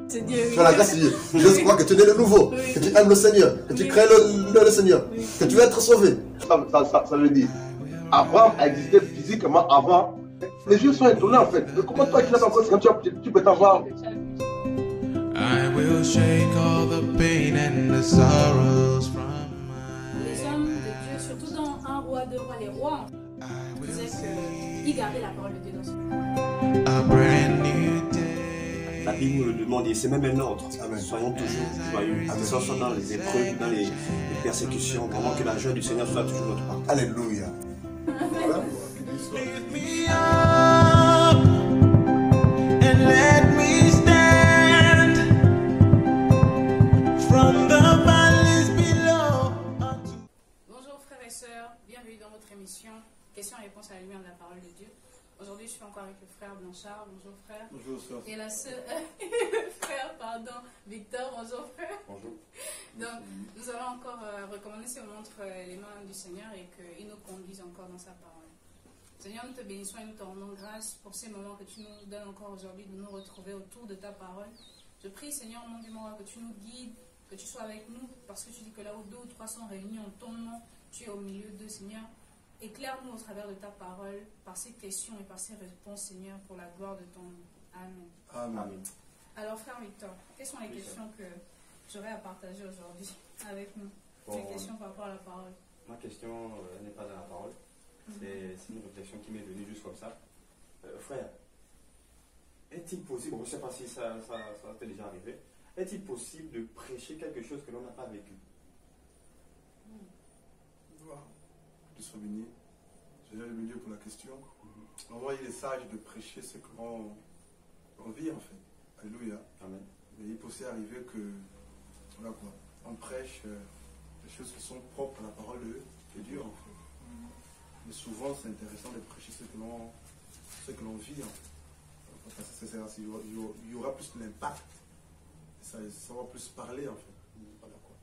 C'est Dieu. Tu as la grâce de Dieu. Je crois que tu es né de nouveau, que tu aimes le Seigneur, que tu crées le Seigneur, que tu veux être sauvé. Ça veut dire, Abraham existait physiquement avant. Les Juifs sont étonnés en fait. Comment toi qui n'as pas encore quand tu peux t'avoir. I will shake all the pain and the sorrows from Les hommes de Dieu, surtout dans un roi, deux rois, les rois, disaient qu'ils gardaient la parole de Dieu dans son cœur. a brand new day. La Bible nous le demande et c'est même un ordre. Amen. Soyons toujours joyeux. Que ce soit dans les épreuves, dans les persécutions, vraiment que la joie du Seigneur soit toujours notre part. Alléluia. Voilà. Lift me up and let me stand from the valleys below. Bonjour frères et sœurs, bienvenue dans votre émission Questions-réponses à la lumière de la parole de Dieu. Aujourd'hui, je suis encore avec le frère Blanchard. Bonjour frère. Bonjour soeur. Et la sœur, frère, pardon, Victor. Bonjour frère. Bonjour. Donc, nous allons encore recommander si on montre les mains du Seigneur et qu'il nous conduise encore dans sa parole. Seigneur, nous te bénissons et nous te rendons grâce pour ces moments que tu nous donnes encore aujourd'hui de nous retrouver autour de ta parole. Je prie, Seigneur, au nom du monde, que tu nous guides, que tu sois avec nous, parce que tu dis que là où 2 ou 3 sont réunis en ton nom, tu es au milieu d'eux, Seigneur. Éclaire-nous au travers de ta parole, par ces questions et par ces réponses, Seigneur, pour la gloire de ton nom. Amen. Amen. Alors, frère Victor, quelles sont les questions que j'aurais à partager aujourd'hui avec nous? Les questions par rapport à la parole. Ma question n'est pas dans la parole. C'est une réflexion qui m'est venue juste comme ça. Frère, est-il possible, je ne sais pas si ça t'est déjà arrivé, est-il possible de prêcher quelque chose que l'on n'a pas vécu? Wow. Que Dieu soit béni. Seigneur le milieu pour la question. Vraiment, il est sage de prêcher ce que l'on vit en fait. Alléluia. Amen. Mais il peut aussi arriver que, voilà quoi, on prêche des choses qui sont propres à la parole de Dieu en fait. Mais souvent, c'est intéressant de prêcher ce que l'on vit. Hein. Parce que il y aura plus d'impact. Ça va plus parler en fait. Voilà, quoi.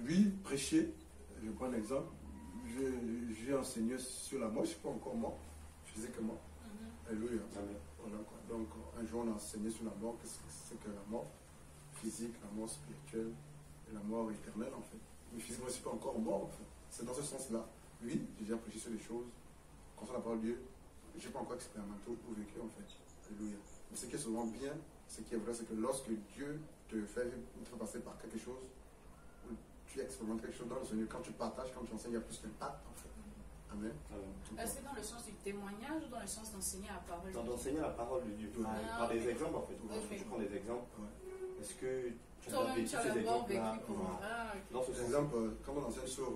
Oui, prêcher, je prends un exemple. J'ai enseigné sur la mort, je ne suis pas encore mort, physiquement. Alléluia. Voilà, quoi. Donc, un jour, on a enseigné sur la mort, qu'est-ce que c'est que la mort physique, la mort spirituelle et la mort éternelle en fait. Mais physiquement, je ne suis pas encore mort en fait. C'est dans ce sens-là. Oui, j'ai déjà prêché sur des choses concernant la parole de Dieu. Je n'ai pas encore expérimenté ou vécu en fait. Alléluia. Mais ce qui est souvent bien, ce qui est vrai, c'est que lorsque Dieu te fait passer par quelque chose, où tu expérimentes quelque chose dans le Seigneur, quand tu partages, quand tu enseignes, il y a plus d'impact en fait. Amen. C'est dans le sens du témoignage ou dans le sens d'enseigner la parole de Dieu? D'enseigner la parole de Dieu. Par des exemples en fait. Je prends des exemples. Est-ce que tu as vécu ces exemples-là? Par exemple, quand on enseigne sur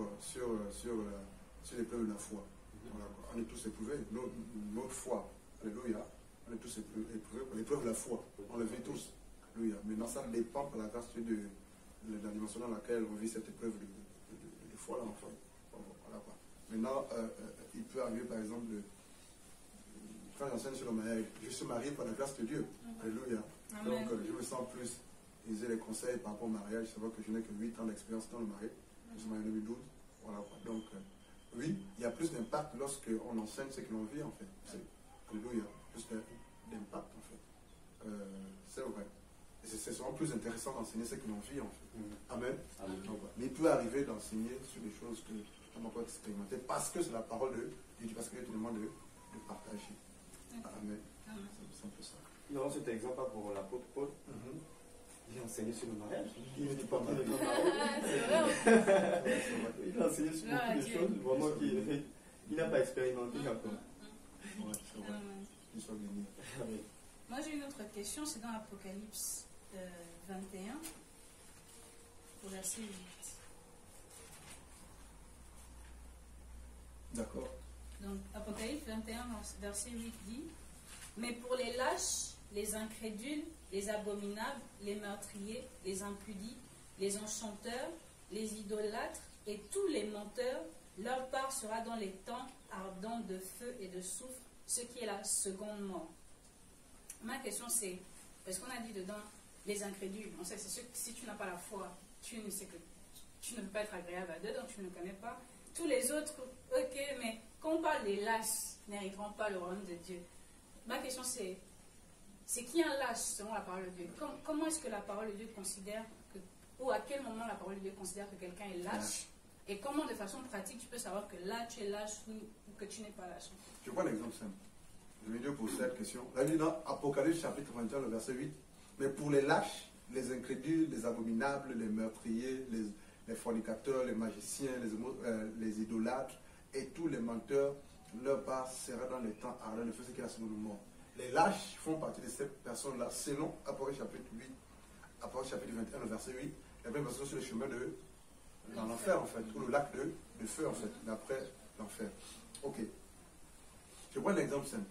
l'épreuve de la foi, voilà, on est tous éprouvés. Notre foi, alléluia, on est tous éprouvés pour l'épreuve de la foi. On le vit tous. Alléluia. Maintenant, ça dépend par la grâce de la dimension dans laquelle on vit cette épreuve de foi-là, en fait. Voilà, quoi. Maintenant, il peut arriver, par exemple, quand j'enseigne sur le mariage, je suis marié par la grâce de Dieu. Alléluia. Donc, je me sens plus aisé les conseils par rapport au mariage. C'est vrai que je n'ai que 8 ans d'expérience dans le mariage. Je suis marié en 2012. Voilà, quoi. Donc, oui, il y a plus d'impact lorsqu'on enseigne ce que l'on vit, en fait. Alléluia. Plus d'impact, en fait. C'est vrai. Et c'est souvent plus intéressant d'enseigner ce que l'on vit, en fait. Amen. Donc, mais il peut arriver d'enseigner sur des choses que on n'a pas expérimenté parce que c'est la parole de Dieu, parce que Dieu te demande de partager. Amen. C'est un peu ça. Dans cet exemple pour l'apôtre Paul, il a enseigné sur le mariage. Il ne dit pas mal de Il a enseigné sur beaucoup de choses, vraiment qu'il n'a pas expérimenté encore. Ouais, c'est vrai. Qu'il soit béni. Moi, j'ai une autre question, c'est dans Apocalypse 21, au verset 8. D'accord. Donc, Apocalypse 21, verset 8 dit: mais pour les lâches, les incrédules, les abominables, les meurtriers, les impudiques, les enchanteurs, les idolâtres et tous les menteurs, leur part sera dans les temps ardents de feu et de soufre, ce qui est la seconde mort. Ma question c'est, parce qu'on a dit dedans, les incrédules, on sait que c'est sûr que si tu n'as pas la foi, tu ne sais que tu ne peux pas être agréable à Dieu, donc tu ne connais pas. Tous les autres, ok, mais quand on parle des lâches, n'hériteront pas le royaume de Dieu. Ma question c'est c'est qui un lâche selon la parole de Dieu? Comment est-ce que la parole de Dieu considère que, ou à quel moment la parole de Dieu considère que quelqu'un est lâche? Et comment de façon pratique tu peux savoir que là tu es lâche ou que tu n'es pas lâche? Je prends l'exemple simple. Je vais dire pour cette question. La Bible dans Apocalypse chapitre 21, le verset 8. Mais pour les lâches, les incrédules, les abominables, les meurtriers, les fornicateurs, les magiciens, les idolâtres et tous les menteurs, leur part sera dans les temps ardents de feu, ce qui est la seconde mort. Les lâches font partie de ces personnes-là, selon Apocalypse chapitre 8, Apocalypse chapitre 21, le verset 8. Les mêmes personnes sur le chemin de dans l'enfer, en fait, ou le lac de feu, en fait, d'après l'enfer. Ok. Je prends un exemple simple.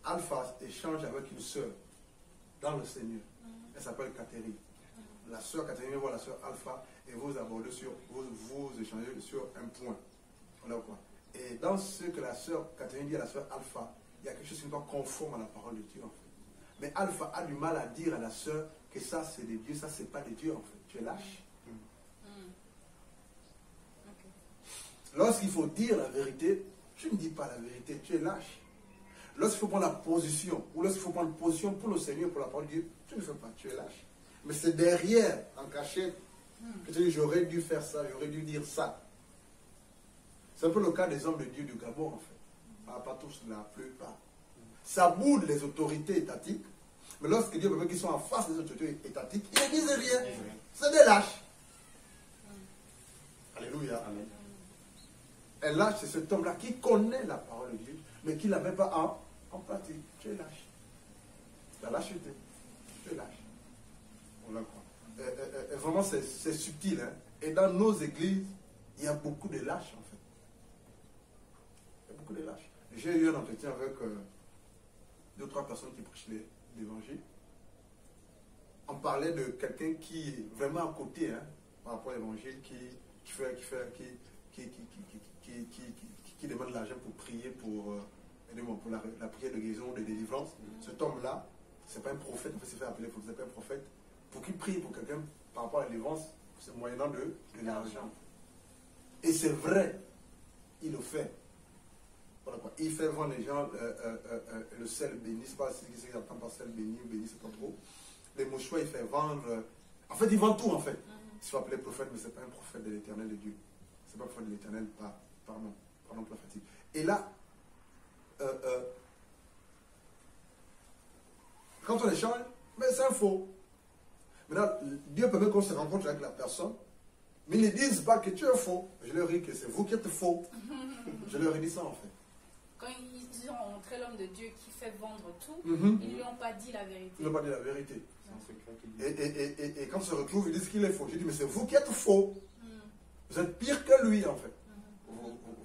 Alpha échange avec une sœur dans le Seigneur. Elle s'appelle Catherine. La sœur Catherine vient voir la sœur Alpha et vous abordez vous échangez sur un point. Voilà quoi. Et dans ce que la sœur Catherine dit à la sœur Alpha, il y a quelque chose qui n'est pas conforme à la parole de Dieu, en fait. Mais Alpha a du mal à dire à la sœur que ça c'est de Dieu, ça c'est pas de Dieu, en fait. Tu es lâche. Lorsqu'il faut dire la vérité, tu ne dis pas la vérité, tu es lâche. Lorsqu'il faut prendre la position, ou lorsqu'il faut prendre position pour le Seigneur, pour la parole de Dieu, tu ne fais pas, tu es lâche. Mais c'est derrière, en cachette, que tu dis j'aurais dû faire ça, j'aurais dû dire ça. C'est un peu le cas des hommes de Dieu du Gabon, en fait. Pas tous, la plupart. Ça boude les autorités étatiques, mais lorsque Dieu veut qu'ils sont en face des autorités étatiques, ils ne disent rien. C'est des lâches. Alléluia. Amen. Un lâche, c'est cet homme-là qui connaît la parole de Dieu, mais qui ne la met pas en pratique. Tu es lâche. La lâcheté. Tu es lâche. Voilà quoi. Vraiment, c'est subtil. Hein? Et dans nos églises, il y a beaucoup de lâches, en fait. Il y a beaucoup de lâches. J'ai eu un entretien avec 2 ou 3 personnes qui prêchent l'évangile. On parlait de quelqu'un qui est vraiment à côté, hein, par rapport à l'évangile, qui demande de l'argent pour prier pour la prière de guérison, de délivrance. Cet homme-là, c'est pas un prophète, en fait, c'est fait appeler, c'est pas un prophète. Pour qu'il prie pour quelqu'un par rapport à la délivrance, c'est moyennant de l'argent. Et c'est vrai, il le fait. Voilà quoi. Il fait vendre les gens le sel béni, c'est pas ce qu'ils entendent par sel béni ou béni, c'est pas trop. Les mouchoirs, il fait vendre. En fait, il vend tout en fait. Il se fait appeler prophète, mais c'est pas un prophète de l'éternel de Dieu. C'est pas un prophète de l'éternel, pardon pour la fatigue. Et là, quand on échange, mais c'est un faux. Maintenant, Dieu permet qu'on se rencontre avec la personne, mais ils ne disent pas que tu es faux. Je leur dis que c'est vous qui êtes faux. Je leur ai dit ça en fait. Quand ils ont rencontré l'homme de Dieu qui fait vendre tout, ils ne lui ont pas dit la vérité. Ils n'ont pas dit la vérité. Et quand on se retrouve, ils disent qu'il est faux. Je dis, mais c'est vous qui êtes faux. Vous êtes pire que lui en fait.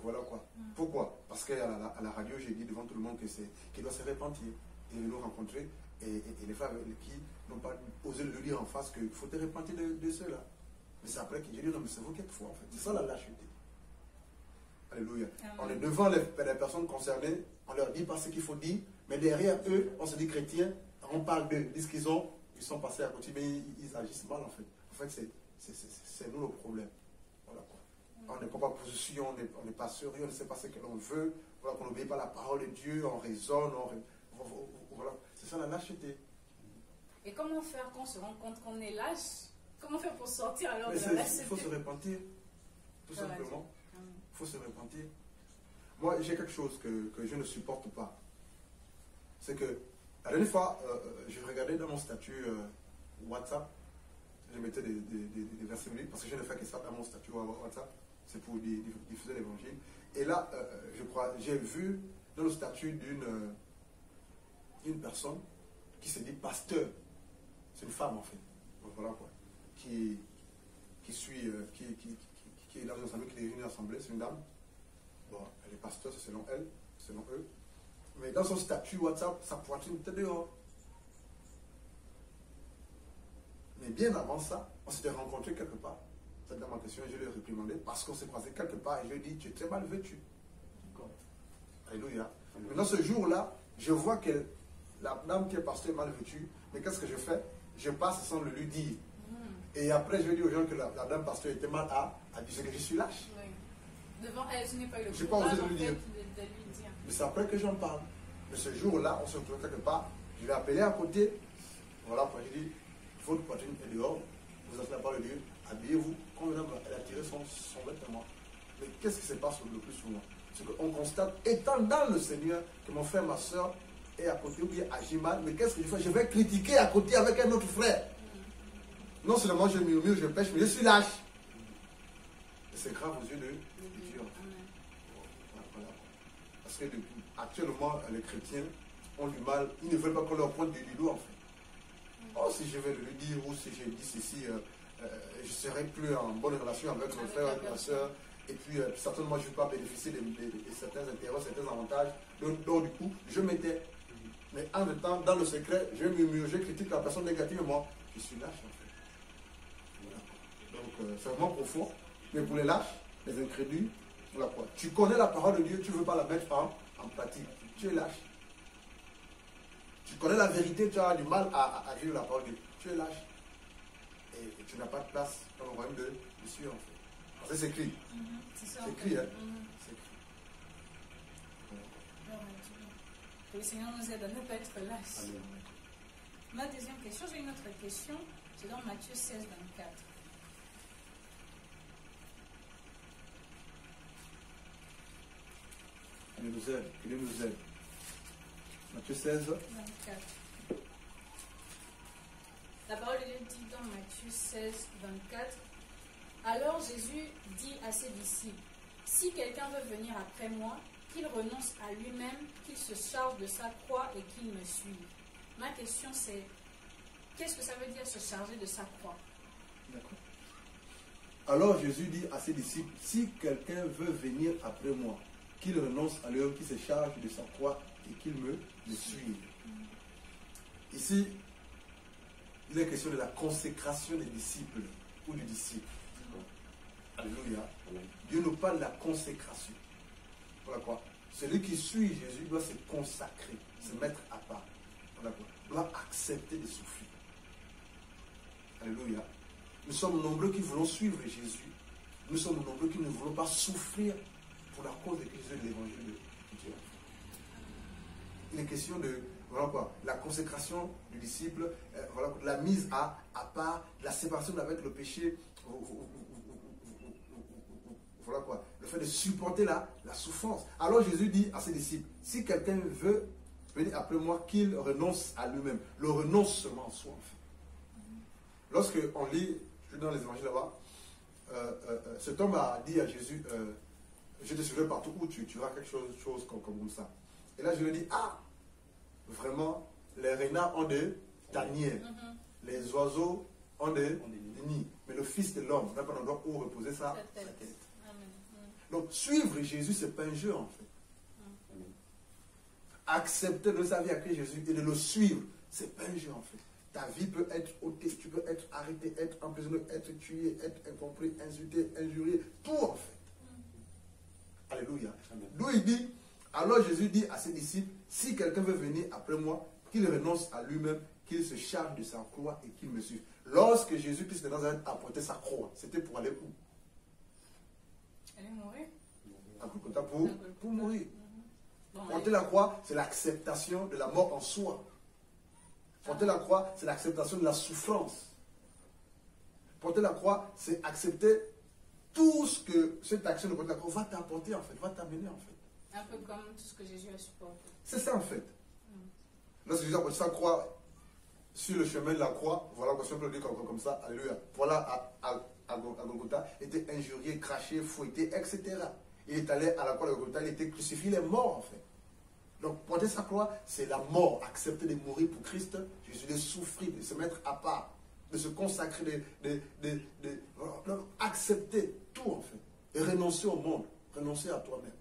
Voilà quoi. Pourquoi? Parce qu'à la radio, j'ai dit devant tout le monde qu'il doit se repentir. Et nous rencontrer. Et les femmes qui n'ont pas osé le dire en face qu'il faut te repentir de cela. Mais c'est après que j'ai dit, non, mais c'est vous qui êtes faux en fait. C'est ça la lâcheté. Alléluia. On est devant les personnes concernées, on leur dit pas ce qu'il faut dire, mais derrière eux, on se dit chrétiens, on parle d'eux, ils disent qu'ils sont passés à côté, mais ils agissent mal en fait. En fait, c'est nous le problème. Voilà quoi. On n'est pas en position, on n'est pas sérieux, on ne sait pas ce que l'on veut, voilà, qu'on n'obéit pas à la parole de Dieu, on raisonne, voilà. C'est ça la lâcheté. Et comment faire quand on se rend compte qu'on est lâche? Comment faire pour sortir alors de la lâcheté? Il faut se repentir, tout simplement. Il faut se repentir. Moi, j'ai quelque chose que je ne supporte pas. C'est que, la dernière fois, je regardais dans mon statut WhatsApp, je mettais des versets bibliques, parce que je ne fais que ça dans mon statut WhatsApp, c'est pour diffuser l'évangile. Et là, je crois, j'ai vu dans le statut d'une personne qui se dit pasteur. C'est une femme en fait. Donc voilà quoi. Qui est dans une assemblée, qui dirige une assemblée, c'est une dame. Bon, elle est pasteur, c'est selon elle, selon eux. Mais dans son statut WhatsApp, sa poitrine était dehors. Mais bien avant ça, on s'était rencontrés quelque part. Cette dame en question, je l'ai réprimandé parce qu'on s'est croisé quelque part et je lui ai dit, tu es très mal vêtu. Alléluia. Maintenant, ce jour-là, je vois que la dame qui est pasteur est mal vêtue, mais qu'est-ce que je fais? Je passe sans le lui dire. Et après, je vais dire aux gens que la dame pasteur était mal à dire que je suis lâche. Oui. Devant elle, ce n'est pas eu le courage de lui dire. Mais c'est après que j'en parle. Mais ce jour-là, on se retrouve quelque part Je l'ai appelé à côté. Voilà, quand j'ai dit, votre poitrine est dehors. Vous êtes la parole de Dieu. Habillez-vous. Quand elle a tiré son vêtement. Mais qu'est-ce qui se passe le plus souvent? C'est qu'on constate, étant dans le Seigneur, que mon frère, ma soeur est à côté ou bien agit mal. Mais qu'est-ce que je fais? Je vais critiquer à côté avec un autre frère. Non seulement je murmure, je pêche, mais je suis lâche. Et c'est grave aux yeux de Dieu. Voilà. Parce que actuellement, les chrétiens ont du mal. Ils ne veulent pas qu'on leur pointe du doigt, en fait. Oh, si je vais le dire, ou si je dis ceci, je ne serai plus en bonne relation avec mon frère, avec ma soeur. Et puis, certainement, je ne vais pas bénéficier de certains intérêts, certains avantages. Donc, du coup, je m'étais. Mais en même temps, dans le secret, je murmure, je critique la personne négativement. Je suis lâche, en fait. Voilà. Donc, c'est vraiment profond. Mais pour les lâches, les incrédules, voilà quoi. Tu connais la parole de Dieu, tu ne veux pas la mettre en pratique. Tu es lâche. Tu connais la vérité, tu as du mal à vivre la parole de Dieu. Tu es lâche. Et tu n'as pas de place dans le royaume de Dieu, en fait. Parce que c'est écrit. C'est écrit, hein. C'est écrit. Que le Seigneur nous aide à ne pas être lâches. Amen. Ma deuxième question, j'ai une autre question. C'est dans Matthieu 16, 24. Il nous aide. Il nous aide. Matthieu 16. 24. La parole de Dieu dit dans Matthieu 16, 24. Alors Jésus dit à ses disciples, si quelqu'un veut venir après moi, qu'il renonce à lui-même, qu'il se charge de sa croix et qu'il me suive. Ma question c'est, qu'est-ce que ça veut dire se charger de sa croix? D'accord. Alors Jésus dit à ses disciples, si quelqu'un veut venir après moi, qu'il renonce à lui-même, qu'il se charge de sa croix et qu'il me suive. Ici, il est question de la consécration des disciples ou du disciple. Alléluia. Dieu nous parle de la consécration. Voilà quoi. Celui qui suit Jésus doit se consacrer, se mettre à part. Voilà quoi. Doit accepter de souffrir. Alléluia. Nous sommes nombreux qui voulons suivre Jésus. Nous sommes nombreux qui ne voulons pas souffrir pour la cause de Jésus et de l'évangile de Dieu. Il est question de, voilà quoi, la consécration du disciple, voilà, de la mise à part, de la séparation avec le péché. Voilà quoi, le fait de supporter la souffrance. Alors Jésus dit à ses disciples, si quelqu'un veut venir après moi, qu'il renonce à lui-même. Le renoncement en soi, en fait. Lorsque on lit, je suis dans les évangiles là-bas, cet homme a dit à Jésus, je te suivrai partout où tu auras quelque chose comme ça. Et là je lui dis, ah, vraiment, les renards ont des tanières, les oiseaux ont des nids, mais le Fils de l'homme n'a pas un endroit où reposer sa tête. Donc, suivre Jésus, ce n'est pas un jeu, en fait. Accepter de sa vie à Christ Jésus et de le suivre, ce n'est pas un jeu, en fait. Ta vie peut être ôtée, tu peux être arrêté, être emprisonné, être tué, être incompris, insulté, injurié, tout, en fait. Alléluia. D'où il dit, alors Jésus dit à ses disciples, si quelqu'un veut venir après moi, qu'il renonce à lui-même, qu'il se charge de sa croix et qu'il me suive. Lorsque Jésus-Christ de Nazareth a porté sa croix, c'était pour aller où? Elle est mourir. Pour mourir. Porter la croix, c'est l'acceptation de la mort en soi. Porter la croix, c'est l'acceptation de la souffrance. Porter la croix, c'est accepter tout ce que cette action de porter la croix va t'apporter, en fait, va t'amener, en fait. Un peu comme tout ce que Jésus a supporté. C'est ça, en fait. Lorsque Jésus a porté sa croix sur le chemin de la croix, voilà, si on peut le dire comme ça, alléluia. Voilà, à Golgotha, il était injurié, craché, fouetté, etc. Il est allé à la croix de Golgotha, il était crucifié, il est mort, en fait. Donc, porter sa croix, c'est la mort, accepter de mourir pour Christ, Jésus, de souffrir, de se mettre à part, de se consacrer, voilà, accepter tout, en fait, et renoncer au monde, renoncer à toi-même.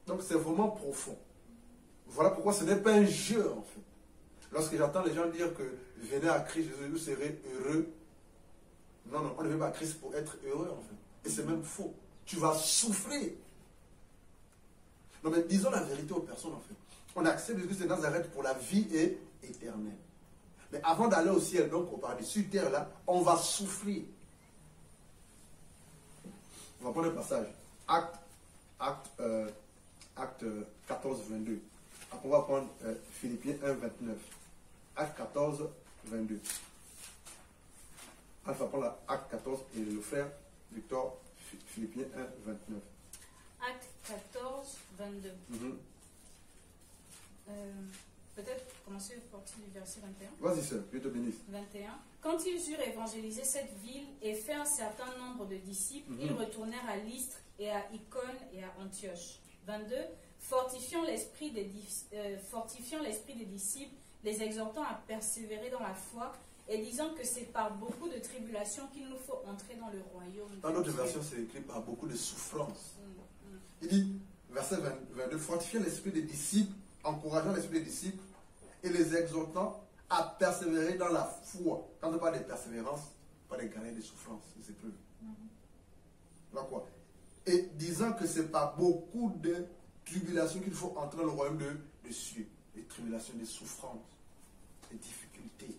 Donc, c'est vraiment profond. Voilà pourquoi ce n'est pas un jeu, en fait. Lorsque j'entends les gens dire que venez à Christ, Jésus, vous serez heureux. Non, non, on ne vient pas à Christ pour être heureux, en fait. Et c'est même faux. Tu vas souffrir. Non, mais disons la vérité aux personnes, en fait. On accepte Jésus de Nazareth pour la vie et éternelle. Mais avant d'aller au ciel, donc au paradis, sur terre, là, on va souffrir. On va prendre un passage. Acte 14, 22. On va prendre Philippiens 1, 29. Acte 14, 22. On va prendre Acte 14 et le frère Victor, Philippiens 1, 29. Acte 14, 22. Peut-être commencer à partir du verset 21. Vas-y, sœur, Dieu te bénisse. 21. Quand ils eurent évangélisé cette ville et fait un certain nombre de disciples, ils retournèrent à Lystre et à Icône et à Antioche. 22. Fortifiant l'esprit des disciples, les exhortant à persévérer dans la foi et disant que c'est par beaucoup de tribulations qu'il nous faut entrer dans le royaume. Dans notre version, c'est écrit par beaucoup de souffrances. Il dit, verset 22, fortifiant l'esprit des disciples, encourageant l'esprit des disciples et les exhortant à persévérer dans la foi. Quand on parle de persévérance, pas des galères, des souffrances, des épreuves. Voilà quoi. Et disant que c'est par beaucoup de tribulations qu'il faut entrer dans le royaume de cieux. Des tribulations, des souffrances, des difficultés.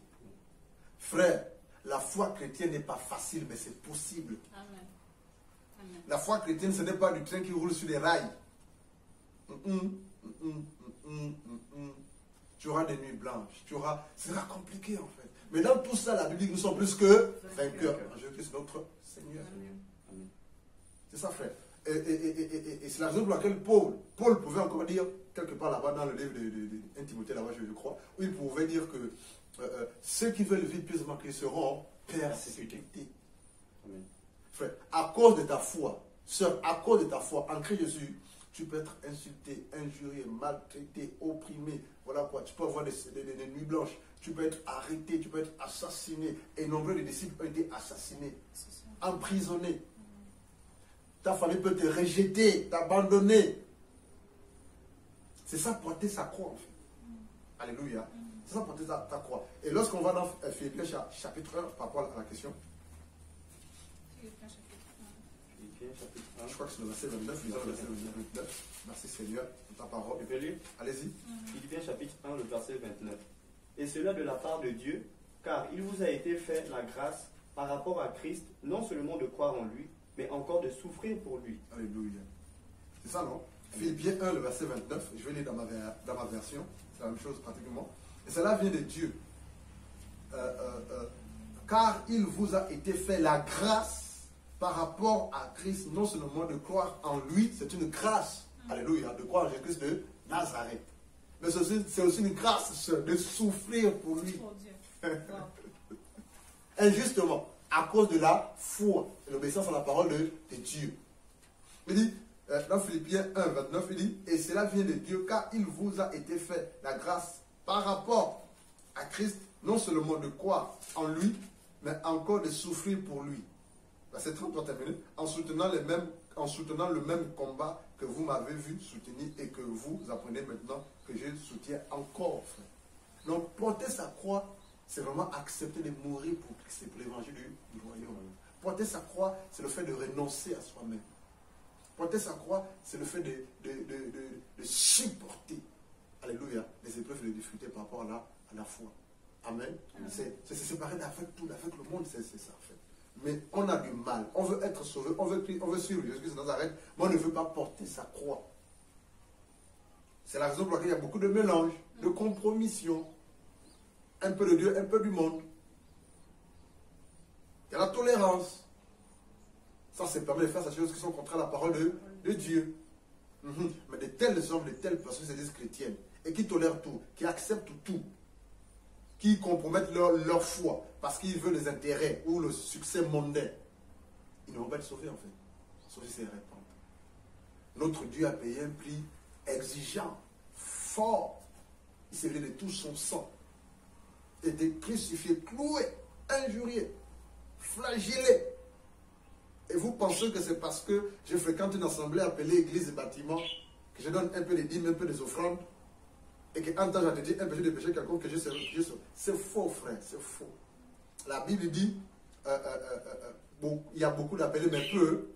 Frère, la foi chrétienne n'est pas facile, mais c'est possible. Amen. Amen. La foi chrétienne, ce n'est pas du train qui roule sur les rails. Tu auras des nuits blanches. Ce sera compliqué en fait. Mais dans tout ça, la Bible dit que nous sommes plus que vainqueurs. En Jésus-Christ, notre Seigneur. Amen. C'est ça, frère. Et c'est la raison pour laquelle Paul pouvait encore dire, quelque part là-bas dans le livre de 1 Timothée, là-bas, je crois, où il pouvait dire que ceux qui veulent vivre pieusement qu'ils seront persécutés. Frère, à cause de ta foi, sœur, à cause de ta foi en Christ Jésus, tu peux être insulté, injurié, maltraité, opprimé. Voilà quoi. Tu peux avoir des nuits blanches. Tu peux être arrêté, tu peux être assassiné. Et nombreux de disciples ont été assassinés, emprisonnés. Ta famille peut te rejeter, t'abandonner. C'est ça porter sa croix en fait. Alléluia. C'est ça porter ta croix. Et lorsqu'on va dans Philippiens chapitre 1, par rapport à la question. Philippiens chapitre 1. Je crois que c'est le verset 29. Lisons le verset 29. Merci Seigneur pour ta parole. Je peux lire. Allez-y. Philippiens chapitre 1, le verset 29. Et cela de la part de Dieu, car il vous a été fait la grâce par rapport à Christ, non seulement de croire en lui, mais encore de souffrir pour lui. Alléluia. C'est ça, non? Philippiens 1, le verset 29. Je vais lire dans ma version. C'est la même chose pratiquement. Et cela vient de Dieu. Car il vous a été fait la grâce par rapport à Christ, non seulement de croire en lui, c'est une grâce, alléluia, de croire en Jésus-Christ de Nazareth. Mais c'est aussi une grâce de souffrir pour lui. Pour Dieu. Wow. Injustement, à cause de la foi et l'obéissance à la parole de Dieu. Il dit, dans Philippiens 1, 29, il dit, et cela vient de Dieu, car il vous a été fait la grâce par rapport à Christ, non seulement de croire en lui, mais encore de souffrir pour lui. Verset 33 terminé, en soutenant le même combat que vous m'avez vu soutenir et que vous apprenez maintenant que je soutiens encore, frère. Donc, porter sa croix, c'est vraiment accepter de mourir pour Christ, pour l'évangile du royaume. Porter sa croix, c'est le fait de renoncer à soi-même. Porter sa croix, c'est le fait de supporter, alléluia, les épreuves et les difficultés par rapport à la foi. Amen. C'est se séparer avec tout, avec le monde, c'est ça en fait. Mais on a du mal, on veut être sauvé, on veut suivre Jésus-Christ de Nazareth, mais on ne veut pas porter sa croix. C'est la raison pour laquelle il y a beaucoup de mélange, de compromission. Un peu de Dieu, un peu du monde. Il y a la tolérance. Ça, c'est permet de faire ces choses qui sont contraires à la parole de Dieu. Mais de tels hommes, de telles personnes se disent chrétiennes et qui tolèrent tout, qui acceptent tout, qui compromettent leur foi parce qu'ils veulent les intérêts ou le succès mondain, ils ne vont pas être sauvés en fait, sauf si c'est répandre. Notre Dieu a payé un prix exigeant, fort. Il s'est donné de tout son sang, était crucifié, cloué, injurié, flagellé. Et vous pensez que c'est parce que je fréquente une assemblée appelée église et bâtiment, que je donne un peu des dîmes, un peu des offrandes, et qu'en temps j'ai dit un péché de péché quelconque que je sais. C'est faux, frère, c'est faux. La Bible dit, il y a beaucoup d'appelés, mais peu.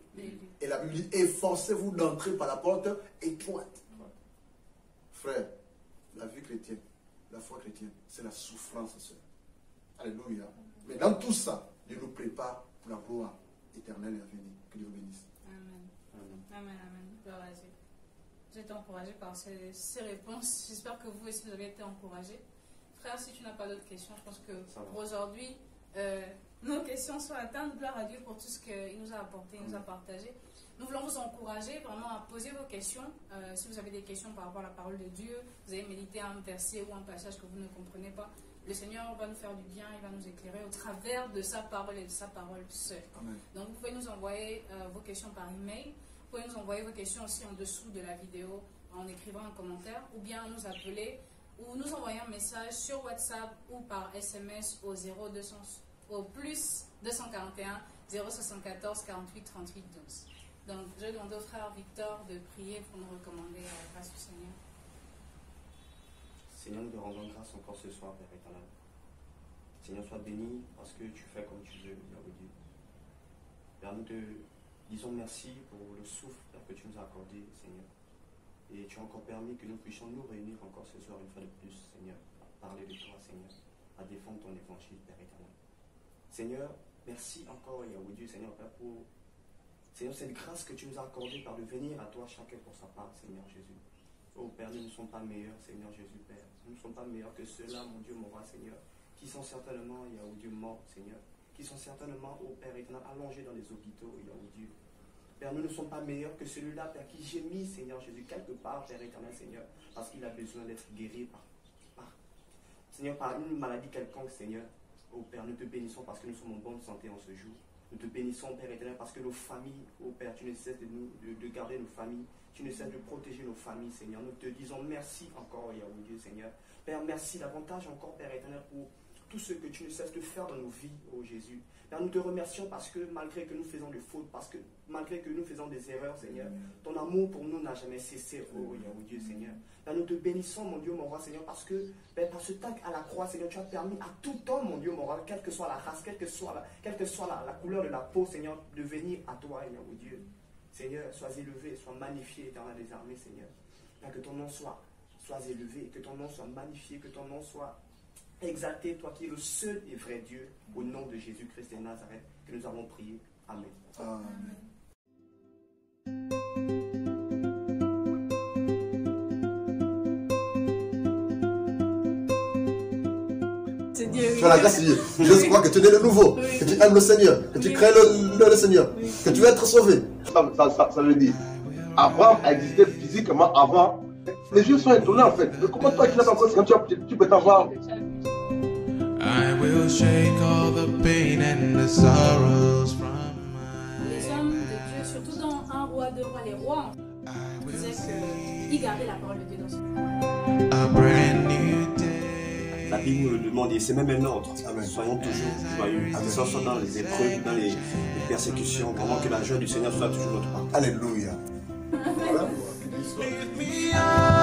Et la Bible dit, efforcez-vous d'entrer par la porte étroite. Frère, la vie chrétienne, la foi chrétienne, c'est la souffrance, sœur. Alléluia. Mais dans tout ça, Dieu nous prépare pour la gloire éternelle et à venir. Que Dieu bénisse. Amen. Amen, amen. Gloire à Dieu. J'ai été encouragée par ces réponses. J'espère que vous aussi vous avez été encouragés. Frère, si tu n'as pas d'autres questions, je pense que pour aujourd'hui, nos questions sont atteintes. Gloire à Dieu pour tout ce qu'il nous a apporté, il nous a partagé. Nous voulons vous encourager vraiment à poser vos questions. Si vous avez des questions par rapport à la parole de Dieu, vous avez médité un verset ou un passage que vous ne comprenez pas, le Seigneur va nous faire du bien, il va nous éclairer au travers de sa parole et de sa parole seule. Amen. Donc vous pouvez nous envoyer vos questions par email. Vous pouvez nous envoyer vos questions aussi en dessous de la vidéo en écrivant un commentaire ou bien nous appeler ou nous envoyer un message sur WhatsApp ou par SMS au plus 241 074 48 38 12. Donc je demande au frère Victor de prier pour nous recommander à la grâce du Seigneur. Seigneur, nous te rendons grâce encore ce soir, Père éternel. Seigneur, sois béni parce que tu fais comme tu veux, Yahweh. Père, nous te disons merci pour le souffle que tu nous as accordé, Seigneur. Et tu as encore permis que nous puissions nous réunir encore ce soir une fois de plus, Seigneur, à parler de toi, Seigneur, à défendre ton évangile, Père éternel. Seigneur, merci encore, Yahweh Dieu, Seigneur, Père, pour Seigneur, cette grâce que tu nous as accordée par de venir à toi chacun pour sa part, Seigneur Jésus. Oh Père, nous ne sommes pas meilleurs, Seigneur Jésus, Père. Nous ne sommes pas meilleurs que ceux-là, mon Dieu, mon roi, Seigneur, qui sont certainement, Yahweh Dieu, morts, Seigneur, qui sont certainement, oh Père éternel, allongés dans les hôpitaux, Yahweh Dieu. Père, nous ne sommes pas meilleurs que celui-là, Père, qui gémit, Seigneur Jésus, quelque part, Père éternel, Seigneur, parce qu'il a besoin d'être guéri Seigneur, par une maladie quelconque, Seigneur. Oh Père, nous te bénissons parce que nous sommes en bonne santé en ce jour. Nous te bénissons, Père éternel, parce que nos familles, oh Père, tu ne cesses de garder nos familles. Tu ne cesses de protéger nos familles, Seigneur. Nous te disons merci encore, Yahweh Dieu, Seigneur. Père, merci davantage encore, Père éternel, pour tout ce que tu ne cesses de faire dans nos vies, oh Jésus. Père, nous te remercions parce que malgré que nous faisons des fautes, parce que malgré que nous faisons des erreurs, Seigneur, ton amour pour nous n'a jamais cessé, oh Yahweh Dieu, Seigneur. Père, nous te bénissons, mon Dieu, mon roi, Seigneur, parce que, Père, par ce tac à la croix, Seigneur, tu as permis à tout homme, mon Dieu, mon roi, quelle que soit la race, quelle que soit la couleur de la peau, Seigneur, de venir à toi, Yahweh Dieu. Seigneur, sois élevé, sois magnifié, éternel des armées, Seigneur. Père, que ton nom soit élevé, que ton nom soit magnifié, que ton nom soit exalté, toi qui es le seul et vrai Dieu, au nom de Jésus-Christ de Nazareth, que nous avons prié. Amen. Amen. Tu as la grâce de Dieu. Je crois que tu es le nouveau, que tu aimes le Seigneur, que tu crées le Seigneur, que tu veux être sauvé. Ça veut dire, Abraham a existé physiquement avant. Les yeux sont étonnés en fait. Mais comment toi qui n'as pas encore, quand tu peux t'avoir. I will shake all the pain and the sorrows from Les hommes de Dieu, surtout dans un roi, deux rois, les rois, disaient qu'ils gardaient la parole de Dieu dans son cœur. a brand new day. La Bible nous le demande et c'est même un ordre. Amen. Soyons toujours joyeux. Que ce soit dans les épreuves, dans les persécutions. Vraiment que la joie du Seigneur soit toujours notre part. Alléluia. Voilà. Lift me up.